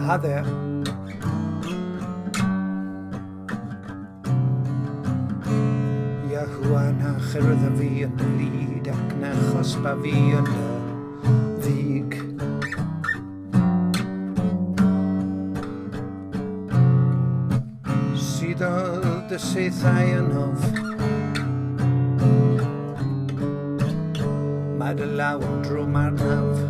Hadde Yahuan a chyrdd a fi yn y lyd ac na chosba fi yn y ddig. Sydd oedd y seithau yn of Mae dy law yn drwm arnaf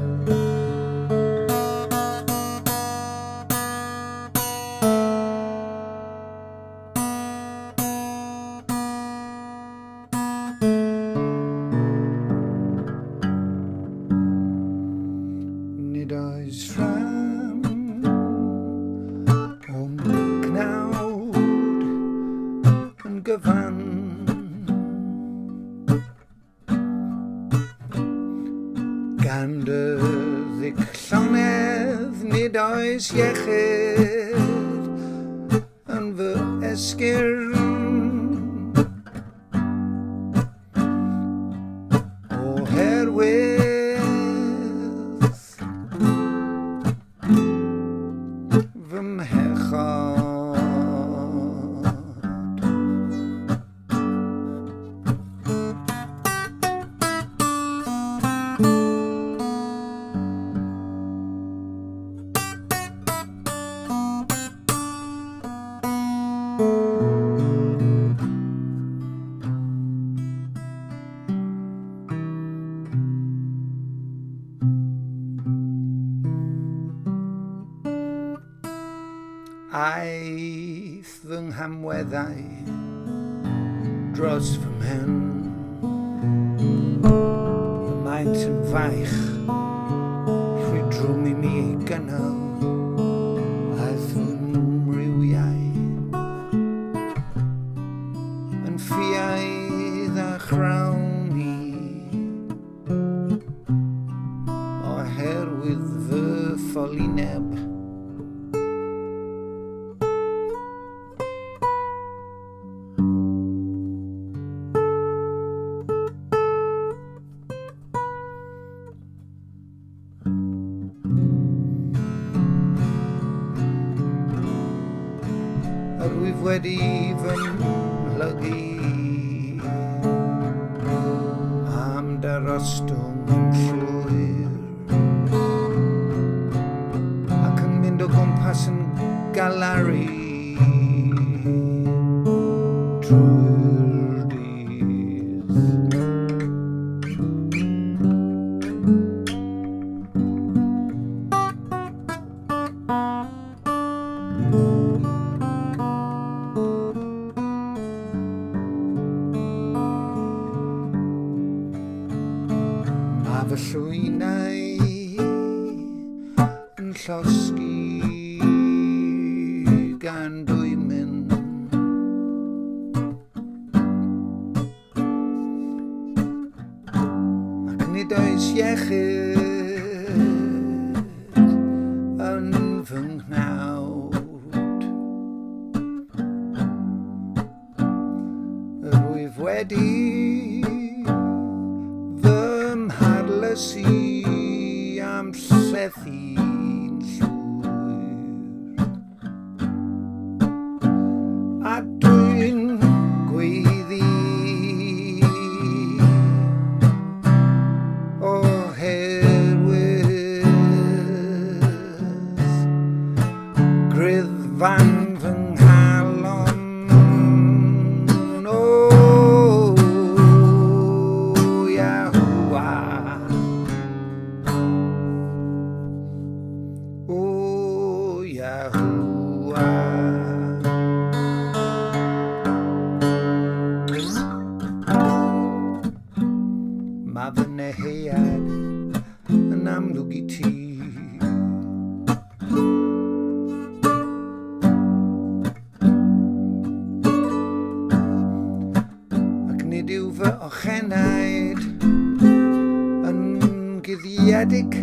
Nid oes rhan o'n gnawd yn gyfan Gan dy ddicllonedd nid oes iechyd yn fy esgyrn oherwydd fy mhechod Aeth fy nghamweddau dros fy mhen Fy maint yn faich rhwydrwm i mi ei gynnal Aeth fy mrywiau yn ffiaidd a chrawni oherwydd fy ffolineb Rwyf wedi fy mhlygu am darostwng yn llwyr ac yn mynd o gwmpas yn galaru drwy'r dydd. A fy llwynau yn llosgi gan dwymyn ac nid oes iechyd yn fy nghnawd Rwyf wedi si am llethu'n llwyr a dwi'n gweiddi oherwydd gryddfan fy nghalon Mae fy nehead yn amlwg I ti ac nid yw fy ochenaid yn guddiedig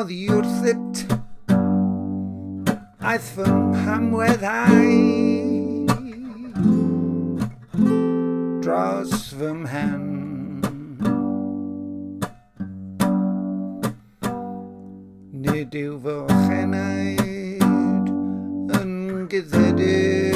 oddi wrthyt aeth fy mhamweddau dros fy mhen Nid Nid yw fy chenaid yn gyddedig.